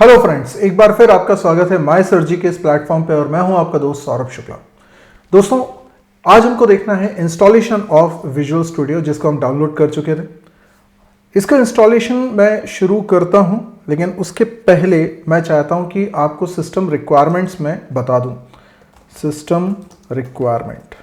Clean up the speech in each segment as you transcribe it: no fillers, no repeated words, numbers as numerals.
Hello friends, एक बार फिर आपका स्वागत है माय सर्जी के इस प्लेटफॉर्म पे और मैं हूं आपका दोस्त सौरभ शुक्ला। दोस्तों, आज हमको देखना है इंस्टॉलेशन ऑफ विजुअल स्टूडियो, जिसको हम डाउनलोड कर चुके थे। इसका इंस्टॉलेशन मैं शुरू करता हूं, लेकिन उसके पहले मैं चाहता हूं कि आपको सिस्टम रिक्वायरमेंट्स में बता दूं। सिस्टम रिक्वायरमेंट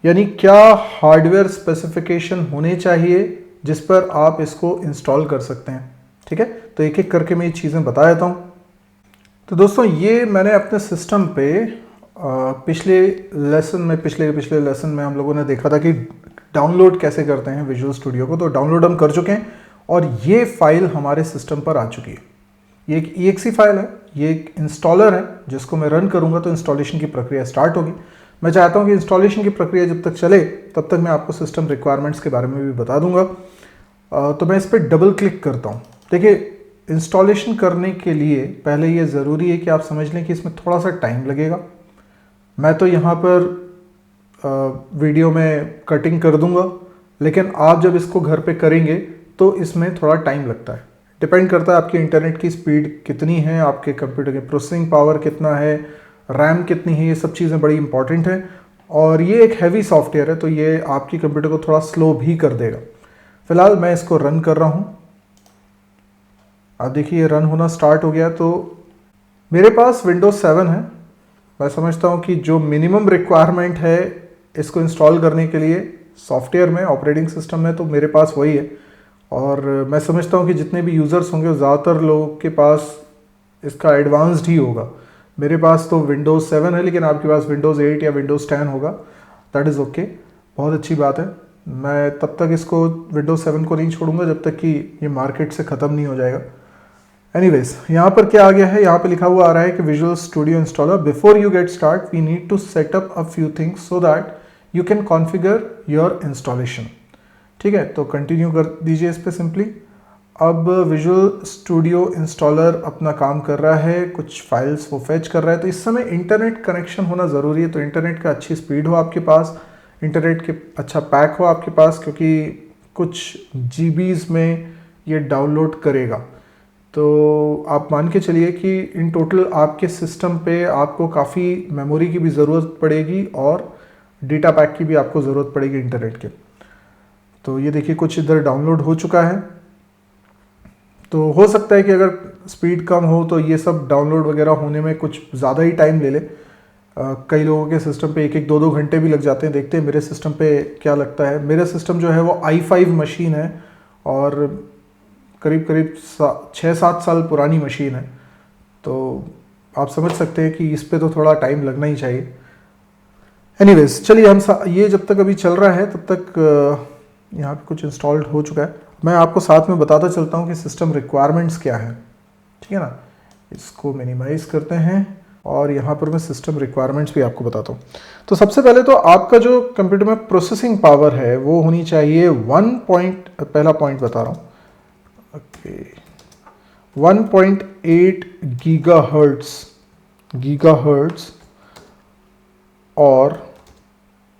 यानी क्या हार्डवेयर स्पेसिफिकेशन होने चाहिए जिस पर आप इसको इंस्टॉल कर सकते हैं। ठीक है, तो एक एक करके मैं ये चीज़ें बता देता हूँ। तो दोस्तों, ये मैंने अपने सिस्टम पे पिछले लेसन में हम लोगों ने देखा था कि डाउनलोड कैसे करते हैं विजुअल स्टूडियो को। तो डाउनलोड हम कर चुके हैं और ये फाइल हमारे सिस्टम पर आ चुकी है। ये एक EXE फाइल है, ये एक इंस्टॉलर है जिसको मैं रन करूँगा तो इंस्टॉलेशन की प्रक्रिया स्टार्ट होगी। मैं चाहता हूँ कि इंस्टॉलेशन की प्रक्रिया जब तक चले तब तक मैं आपको सिस्टम रिक्वायरमेंट्स के बारे में भी बता दूंगा। तो मैं इस पर डबल क्लिक करता हूँ। देखिए, इंस्टॉलेशन करने के लिए पहले ये ज़रूरी है कि आप समझ लें कि इसमें थोड़ा सा टाइम लगेगा। मैं तो यहाँ पर वीडियो में कटिंग कर दूंगा, लेकिन आप जब इसको घर पे करेंगे तो इसमें थोड़ा टाइम लगता है। डिपेंड करता है आपकी इंटरनेट की स्पीड कितनी है, आपके कंप्यूटर के प्रोसेसिंग पावर कितना है, रैम कितनी है, ये सब चीज़ें बड़ी इंपॉर्टेंट हैं। और ये एक हैवी सॉफ्टवेयर है तो ये आपकी कंप्यूटर को थोड़ा स्लो भी कर देगा। फिलहाल मैं इसको रन कर रहा हूँ। अब देखिए, रन होना स्टार्ट हो गया। तो मेरे पास विंडोज 7 है। मैं समझता हूँ कि जो मिनिमम रिक्वायरमेंट है इसको इंस्टॉल करने के लिए सॉफ्टवेयर में, ऑपरेटिंग सिस्टम में, तो मेरे पास वही है। और मैं समझता हूँ कि जितने भी यूज़र्स होंगे ज़्यादातर लोगों के पास इसका एडवांस्ड ही होगा। मेरे पास तो विंडोज़ 7 है, लेकिन आपके पास विंडोज़ 8 या विंडोज़ 10 होगा। दैट इज़ ओके, बहुत अच्छी बात है। मैं तब तक इसको विंडोज़ 7 को नहीं छोड़ूंगा जब तक कि ये मार्केट से ख़त्म नहीं हो जाएगा। एनीवेज, यहाँ पर क्या आ गया है, यहाँ पे लिखा हुआ आ रहा है कि visual studio installer, before you get start we need to set up a few things so that you can configure your installation. ठीक है, तो कंटिन्यू कर दीजिए इस पर सिंपली। अब विजुअल स्टूडियो इंस्टॉलर अपना काम कर रहा है, कुछ फाइल्स वो फेच कर रहा है। तो इस समय इंटरनेट कनेक्शन होना ज़रूरी है, तो इंटरनेट का अच्छी स्पीड हो आपके पास, इंटरनेट के अच्छा पैक हो आपके पास, क्योंकि कुछ GBs में ये डाउनलोड करेगा। तो आप मान के चलिए कि इन टोटल आपके सिस्टम पे आपको काफ़ी मेमोरी की भी ज़रूरत पड़ेगी और डेटा पैक की भी आपको ज़रूरत पड़ेगी इंटरनेट के। तो ये देखिए, कुछ इधर डाउनलोड हो चुका है। तो हो सकता है कि अगर स्पीड कम हो तो ये सब डाउनलोड वगैरह होने में कुछ ज़्यादा ही टाइम ले ले। कई लोगों के सिस्टम पे 1-1, 2-2 घंटे भी लग जाते हैं। देखते हैं मेरे सिस्टम पे क्या लगता है। मेरा सिस्टम जो है वो i5 मशीन है और करीब करीब 6-7 साल पुरानी मशीन है। तो आप समझ सकते हैं कि इस पे तो थोड़ा टाइम लगना ही चाहिए। एनीवेज, चलिए हम ये जब तक अभी चल रहा है तब तक यहाँ पे कुछ इंस्टॉल्ड हो चुका है। मैं आपको साथ में बताता चलता हूँ कि सिस्टम रिक्वायरमेंट्स क्या है। ठीक है ना, इसको मिनिमाइज करते हैं और यहाँ पर मैं सिस्टम रिक्वायरमेंट्स भी आपको बताता हूँ। तो सबसे पहले तो आपका जो कंप्यूटर में प्रोसेसिंग पावर है वो होनी चाहिए पहला पॉइंट बता रहा हूँ, 1.8 गीगाहर्ट्ज और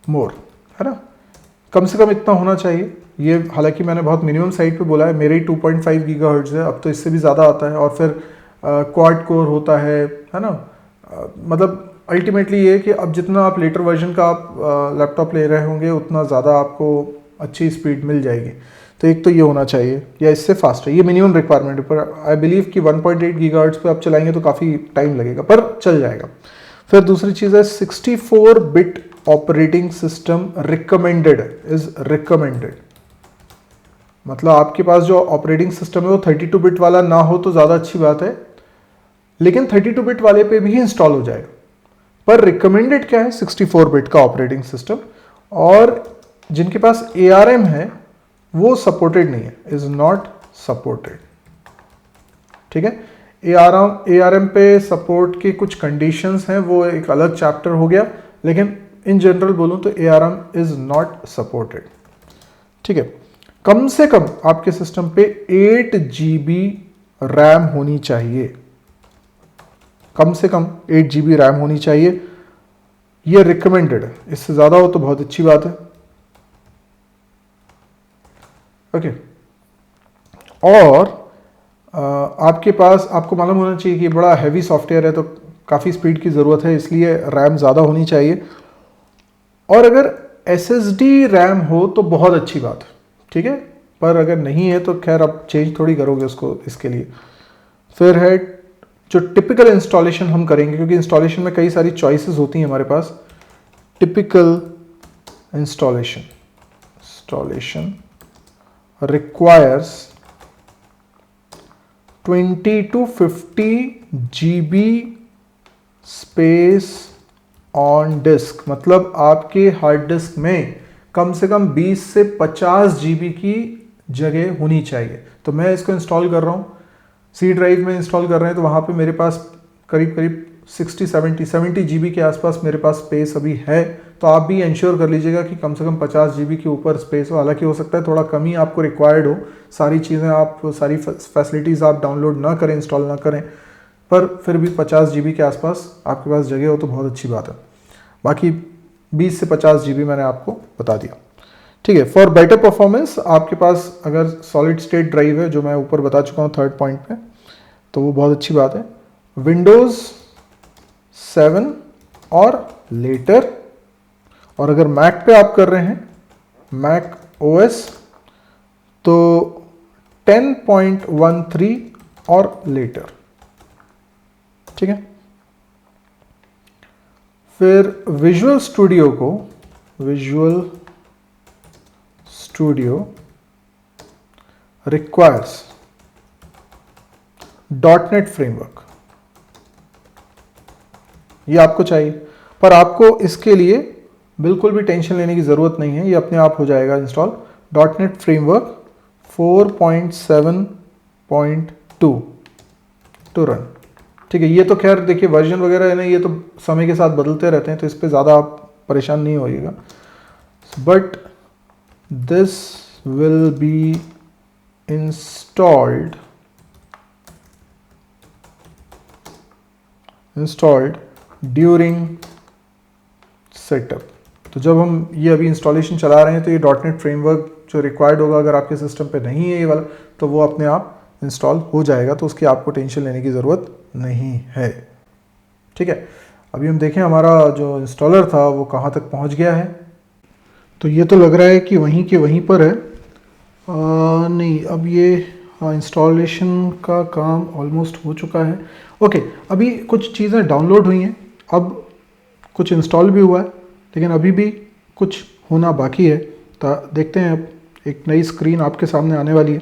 मोर, है ना। कम से कम इतना होना चाहिए। ये हालांकि मैंने बहुत मिनिमम साइड पे बोला है, मेरे ही 2.5 गीगाहर्ट्ज है। अब तो इससे भी ज़्यादा आता है और फिर क्वाड कोर होता है ना। मतलब अल्टीमेटली ये कि अब जितना आप लेटर वर्जन का आप लैपटॉप ले रहे होंगे उतना ज़्यादा आपको अच्छी स्पीड मिल जाएगी। तो एक तो ये होना चाहिए या इससे फास्ट है, ये मिनिमम रिक्वायरमेंट है। पर आई बिलीव कि 1.8 गीगाहर्ट्ज पे आप चलाएंगे तो काफ़ी टाइम लगेगा, पर चल जाएगा। फिर दूसरी चीज़ है 64 bit operating system recommended, is recommended. मतलब आपके पास जो ऑपरेटिंग सिस्टम है वो 32 बिट वाला ना हो तो ज़्यादा अच्छी बात है, लेकिन 32 बिट वाले पे भी इंस्टॉल हो जाएगा। पर रिकमेंडेड क्या है, 64 बिट का ऑपरेटिंग सिस्टम। और जिनके पास ARM है वो सपोर्टेड नहीं है, इज नॉट सपोर्टेड। ठीक है, ARM पे सपोर्ट की कुछ कंडीशंस हैं, वो एक अलग चैप्टर हो गया, लेकिन इन जनरल बोलूं तो ARM इज नॉट सपोर्टेड। ठीक है, कम से कम आपके सिस्टम पे 8 GB रैम होनी चाहिए, कम से कम 8 GB रैम होनी चाहिए। ये रिकमेंडेड है, इससे ज़्यादा हो तो बहुत अच्छी बात है। ओके, और आपके पास, आपको मालूम होना चाहिए कि बड़ा हैवी सॉफ्टवेयर है तो काफ़ी स्पीड की ज़रूरत है, इसलिए रैम ज़्यादा होनी चाहिए। और अगर एसएसडी रैम हो तो बहुत अच्छी बात है, ठीक है, पर अगर नहीं है तो खैर आप चेंज थोड़ी करोगे उसको इसके लिए। फिर है जो टिपिकल इंस्टॉलेशन हम करेंगे, क्योंकि इंस्टॉलेशन में कई सारी चॉइसेस होती हैं हमारे पास। Typical installation requires 20 to 50 GB space on disk, मतलब आपके हार्ड डिस्क में कम से कम 20 से 50 GB की जगह होनी चाहिए। तो मैं इसको इंस्टॉल कर रहा हूँ, सी ड्राइव में इंस्टॉल कर रहे हैं, तो वहाँ पे मेरे पास करीब करीब 70 GB के आसपास मेरे पास स्पेस अभी है। तो आप भी इंश्योर कर लीजिएगा कि कम से कम 50 GB के ऊपर स्पेस हो। हालांकि हो सकता है थोड़ा कम ही आपको रिक्वायर्ड हो, सारी चीज़ें आप, सारी फैसिलिटीज़ आप डाउनलोड ना करें, इंस्टॉल ना करें, पर फिर भी 50 GB के आसपास आपके पास जगह हो तो बहुत अच्छी बात है। बाकी 20 से 50 GB मैंने आपको बता दिया, ठीक है। फॉर बेटर परफॉर्मेंस आपके पास अगर सॉलिड स्टेट ड्राइव है, जो मैं ऊपर बता चुका हूँ थर्ड पॉइंट पे, तो वो बहुत अच्छी बात है। विंडोज़ 7 और लेटर, और अगर मैक पे आप कर रहे हैं, मैक ओएस, तो 10.13 और लेटर, ठीक है। फिर visual studio requires .NET framework, ये आपको चाहिए, पर आपको इसके लिए बिल्कुल भी टेंशन लेने की ज़रूरत नहीं है, ये अपने आप हो जाएगा install. .NET framework 4.7.2 to run, ठीक है। ये तो खैर देखिए वर्जन वगैरह है ना, ये तो समय के साथ बदलते रहते हैं, तो इस पर ज़्यादा आप परेशान नहीं होइएगा। But this will be installed during setup. तो जब हम ये अभी इंस्टॉलेशन चला रहे हैं तो ये .NET फ्रेमवर्क जो रिक्वायर्ड होगा, अगर आपके सिस्टम पे नहीं है ये वाला, तो वो अपने आप इंस्टॉल हो जाएगा, तो उसकी आपको टेंशन लेने की ज़रूरत नहीं है, ठीक है। अभी हम देखें हमारा जो इंस्टॉलर था वो कहाँ तक पहुँच गया है। तो ये तो लग रहा है कि वहीं के वहीं पर है। नहीं, अब ये इंस्टॉलेशन का काम ऑलमोस्ट हो चुका है। ओके, अभी कुछ चीज़ें डाउनलोड हुई हैं, अब कुछ इंस्टॉल भी हुआ है, लेकिन अभी भी कुछ होना बाकी है। तो देखते हैं, अब एक नई स्क्रीन आपके सामने आने वाली है।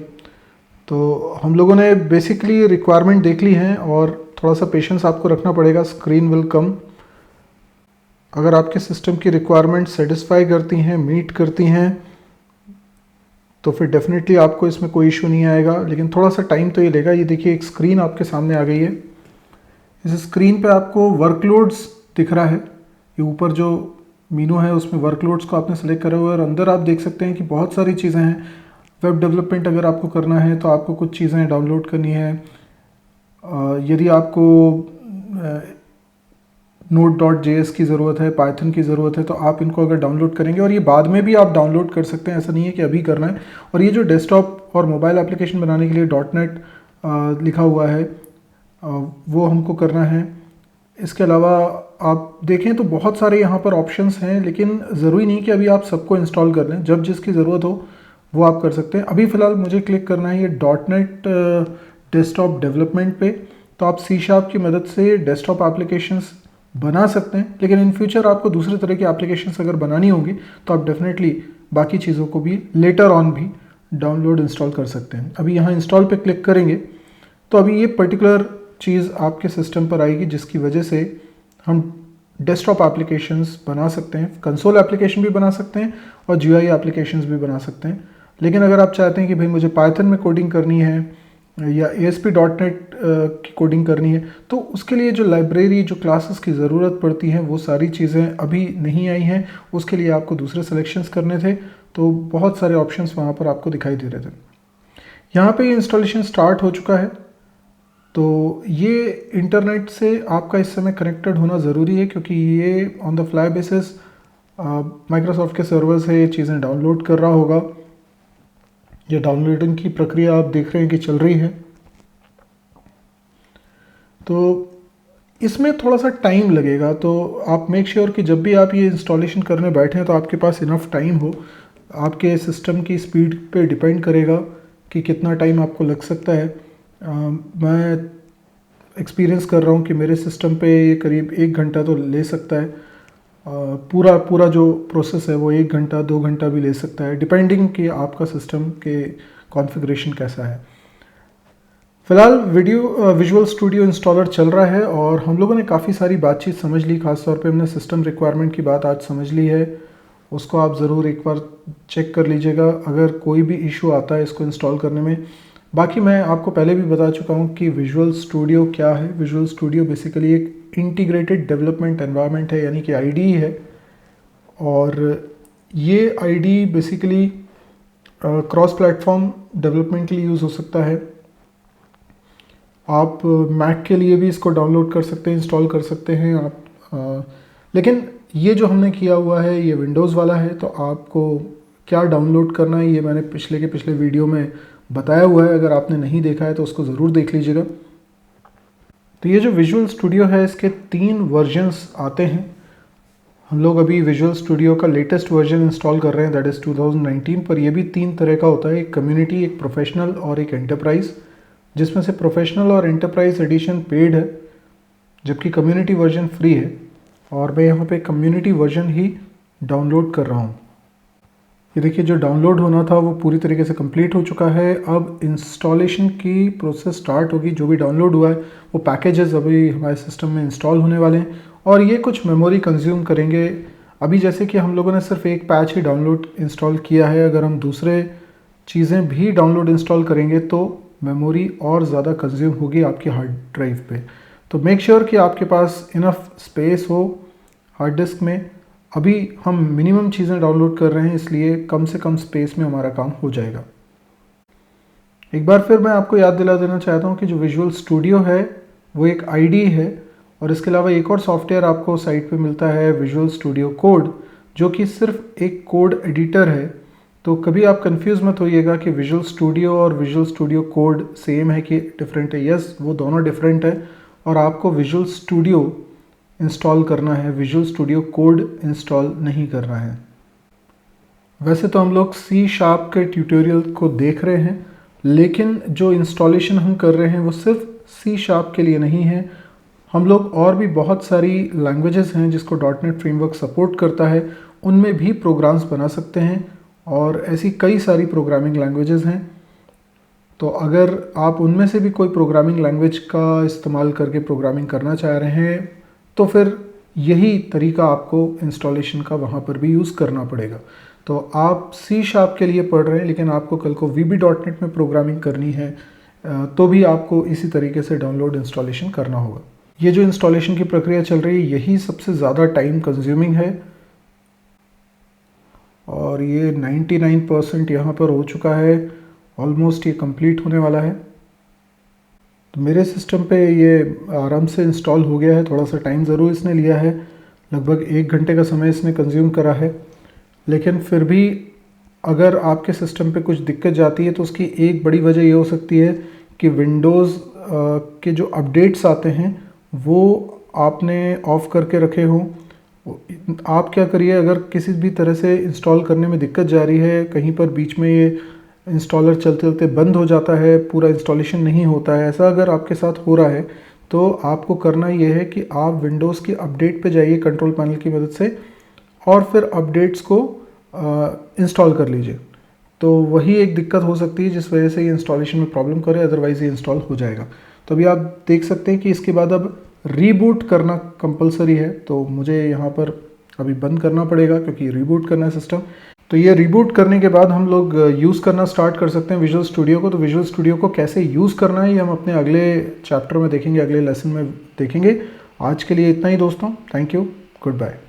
तो हम लोगों ने बेसिकली रिक्वायरमेंट देख ली है, और थोड़ा सा पेशेंस आपको रखना पड़ेगा। Screen will come. अगर आपके सिस्टम की रिक्वायरमेंट सेटिस्फाई करती हैं, मीट करती हैं, तो फिर डेफिनेटली आपको इसमें कोई इशू नहीं आएगा, लेकिन थोड़ा सा टाइम तो ये लेगा। ये देखिए एक स्क्रीन आपके सामने आ गई है। इस स्क्रीन पे आपको वर्कलोड्स दिख रहा है, ये ऊपर जो मीनू है उसमें वर्कलोड्स को आपने सेलेक्ट करा हुआ है, और अंदर आप देख सकते हैं कि बहुत सारी चीज़ें हैं। वेब डेवलपमेंट अगर आपको करना है तो आपको कुछ चीज़ें डाउनलोड करनी है। यदि आपको Node.js की ज़रूरत है, पाइथन की ज़रूरत है, तो आप इनको अगर डाउनलोड करेंगे, और ये बाद में भी आप डाउनलोड कर सकते हैं, ऐसा नहीं है कि अभी करना है। और ये जो डेस्कटॉप और मोबाइल एप्लीकेशन बनाने के लिए .NET लिखा हुआ है, वो हमको करना है। इसके अलावा आप देखें तो बहुत सारे यहाँ पर ऑप्शंस हैं, लेकिन ज़रूरी नहीं कि अभी आप सबको इंस्टॉल कर लें। जब जिसकी ज़रूरत हो वो आप कर सकते हैं। अभी फ़िलहाल मुझे क्लिक करना है ये .NET डेस्कटॉप डेवलपमेंट पे। तो आप C# की मदद से डेस्कटॉप एप्लीकेशंस बना सकते हैं, लेकिन इन फ्यूचर आपको दूसरे तरह की एप्लीकेशंस अगर बनानी होगी तो आप डेफिनेटली बाकी चीज़ों को भी लेटर ऑन भी डाउनलोड इंस्टॉल कर सकते हैं। अभी यहाँ इंस्टॉल पे क्लिक करेंगे तो अभी ये पर्टिकुलर चीज़ आपके सिस्टम पर आएगी, जिसकी वजह से हम डेस्कटॉप एप्लीकेशंस बना सकते हैं, कंसोल एप्लीकेशन भी बना सकते हैं और GUI एप्लीकेशंस भी बना सकते हैं। लेकिन अगर आप चाहते हैं कि भाई मुझे पाइथन में कोडिंग करनी है या ASP.NET की कोडिंग करनी है, तो उसके लिए जो लाइब्रेरी, जो क्लासेस की ज़रूरत पड़ती है, वो सारी चीज़ें अभी नहीं आई हैं। उसके लिए आपको दूसरे सिलेक्शंस करने थे, तो बहुत सारे ऑप्शंस वहाँ पर आपको दिखाई दे रहे थे। यहाँ पे इंस्टॉलेशन स्टार्ट हो चुका है। तो ये इंटरनेट से आपका इस समय कनेक्टेड होना ज़रूरी है, क्योंकि ये on the fly basis Microsoft के सर्वर से ये चीज़ें डाउनलोड कर रहा होगा। ये डाउनलोडिंग की प्रक्रिया आप देख रहे हैं कि चल रही है। तो इसमें थोड़ा सा टाइम लगेगा, तो आप मेक श्योर कि जब भी आप ये इंस्टॉलेशन करने बैठें तो आपके पास इनफ टाइम हो। आपके सिस्टम की स्पीड पे डिपेंड करेगा कि कितना टाइम आपको लग सकता है। मैं एक्सपीरियंस कर रहा हूँ कि मेरे सिस्टम पे ये करीब 1 घंटा तो ले सकता है। पूरा जो प्रोसेस है वो 1 घंटा 2 घंटा भी ले सकता है, डिपेंडिंग कि आपका सिस्टम के कॉन्फ़िगरेशन कैसा है। फ़िलहाल विजुअल स्टूडियो इंस्टॉलर चल रहा है और हम लोगों ने काफ़ी सारी बातचीत समझ ली। खासतौर पे हमने सिस्टम रिक्वायरमेंट की बात आज समझ ली है। उसको आप ज़रूर एक बार चेक कर लीजिएगा अगर कोई भी इशू आता है इसको इंस्टॉल करने में। बाकी मैं आपको पहले भी बता चुका हूँ कि विजुअल स्टूडियो क्या है। विजुअल स्टूडियो बेसिकली एक इंटीग्रेटेड डेवलपमेंट एनवायरनमेंट है, यानी कि आईडी है। और ये ID basically cross platform development के लिए यूज़ हो सकता है। आप मैक के लिए भी इसको डाउनलोड कर सकते हैं, इंस्टॉल कर सकते हैं आप। लेकिन ये जो हमने किया हुआ है ये विंडोज़ वाला है, तो आपको क्या डाउनलोड करना है ये मैंने पिछले वीडियो में बताया हुआ है। अगर आपने नहीं देखा है तो उसको ज़रूर देख लीजिएगा। तो ये जो विजुअल स्टूडियो है इसके 3 वर्जन्स आते हैं। हम लोग अभी विजुअल स्टूडियो का लेटेस्ट वर्जन इंस्टॉल कर रहे हैं, दैट इज़ 2019 पर। ये भी 3 तरह का होता है, एक कम्युनिटी, एक प्रोफेशनल और एक एंटरप्राइज़, जिसमें से प्रोफेशनल और एंटरप्राइज एडिशन पेड है जबकि कम्युनिटी वर्जन फ्री है। और मैं यहाँ पे कम्युनिटी वर्जन ही डाउनलोड कर रहा हूँ। ये देखिए जो डाउनलोड होना था वो पूरी तरीके से कंप्लीट हो चुका है। अब इंस्टॉलेशन की प्रोसेस स्टार्ट होगी। जो भी डाउनलोड हुआ है वो पैकेजेस अभी हमारे सिस्टम में इंस्टॉल होने वाले हैं और ये कुछ मेमोरी कंज्यूम करेंगे। अभी जैसे कि हम लोगों ने सिर्फ एक पैच ही डाउनलोड इंस्टॉल किया है, अगर हम दूसरे चीज़ें भी डाउनलोड इंस्टॉल करेंगे तो मेमोरी और ज़्यादा कंज्यूम होगी आपकी हार्ड ड्राइव पे। तो मेक श्योर कि आपके पास इनफ स्पेस हो हार्ड डिस्क में। अभी हम मिनिमम चीज़ें डाउनलोड कर रहे हैं इसलिए कम से कम स्पेस में हमारा काम हो जाएगा। एक बार फिर मैं आपको याद दिला देना चाहता हूँ कि जो विजुअल स्टूडियो है वो एक आईडी है और इसके अलावा एक और सॉफ्टवेयर आपको साइट पे मिलता है, विजुअल स्टूडियो कोड, जो कि सिर्फ एक कोड एडिटर है। तो कभी आप कंफ्यूज मत होइएगा कि विजुअल स्टूडियो और विजुअल स्टूडियो कोड सेम है कि डिफरेंट है। यस, वो दोनों डिफरेंट है और आपको विजुअल स्टूडियो इंस्टॉल करना है, विजुअल स्टूडियो कोड इंस्टॉल नहीं करना है। वैसे तो हम लोग C# के ट्यूटोरियल को देख रहे हैं, लेकिन जो इंस्टॉलेशन हम कर रहे हैं वो सिर्फ C# के लिए नहीं है। हम लोग और भी बहुत सारी लैंग्वेजेस हैं जिसको .NET फ्रेमवर्क सपोर्ट करता है, उनमें भी प्रोग्राम्स बना सकते हैं और ऐसी कई सारी प्रोग्रामिंग लैंग्वेजेस हैं। तो अगर आप उनमें से भी कोई प्रोग्रामिंग लैंग्वेज का इस्तेमाल करके प्रोग्रामिंग करना चाह रहे हैं तो फिर यही तरीका आपको इंस्टॉलेशन का वहाँ पर भी यूज़ करना पड़ेगा। तो आप C# के लिए पढ़ रहे हैं लेकिन आपको कल को VB.NET में प्रोग्रामिंग करनी है तो भी आपको इसी तरीके से डाउनलोड इंस्टॉलेशन करना होगा। ये जो इंस्टॉलेशन की प्रक्रिया चल रही है यही सबसे ज़्यादा टाइम कंज्यूमिंग है और ये 99% यहाँ पर हो चुका है, ऑलमोस्ट ये कंप्लीट होने वाला है। तो मेरे सिस्टम पे ये आराम से इंस्टॉल हो गया है। थोड़ा सा टाइम ज़रूर इसने लिया है, लगभग 1 घंटे का समय इसने कंज्यूम करा है, लेकिन फिर भी अगर आपके सिस्टम पे कुछ दिक्कत जाती है तो उसकी एक बड़ी वजह ये हो सकती है कि विंडोज़ के जो अपडेट्स आते हैं वो आपने ऑफ़ करके रखे हों। आप क्या करिए, अगर किसी भी तरह से इंस्टॉल करने में दिक्कत जा रही है, कहीं पर बीच में ये इंस्टॉलर चलते चलते बंद हो जाता है, पूरा इंस्टॉलेशन नहीं होता है, ऐसा अगर आपके साथ हो रहा है तो आपको करना ये है कि आप विंडोज़ की अपडेट पे जाइए कंट्रोल पैनल की मदद से और फिर अपडेट्स को इंस्टॉल कर लीजिए। तो वही एक दिक्कत हो सकती है जिस वजह से ये इंस्टॉलेशन में प्रॉब्लम करे, अदरवाइज़ ये इंस्टॉल हो जाएगा। तो अभी आप देख सकते हैं कि इसके बाद अब रीबूट करना कंपलसरी है, तो मुझे यहाँ पर अभी बंद करना पड़ेगा क्योंकि रीबूट करना है सिस्टम। तो ये रीबूट करने के बाद हम लोग यूज़ करना स्टार्ट कर सकते हैं विजुअल स्टूडियो को। तो विजुअल स्टूडियो को कैसे यूज़ करना है ये हम अपने अगले चैप्टर में देखेंगे, अगले लेसन में देखेंगे। आज के लिए इतना ही दोस्तों, थैंक यू, गुड बाय।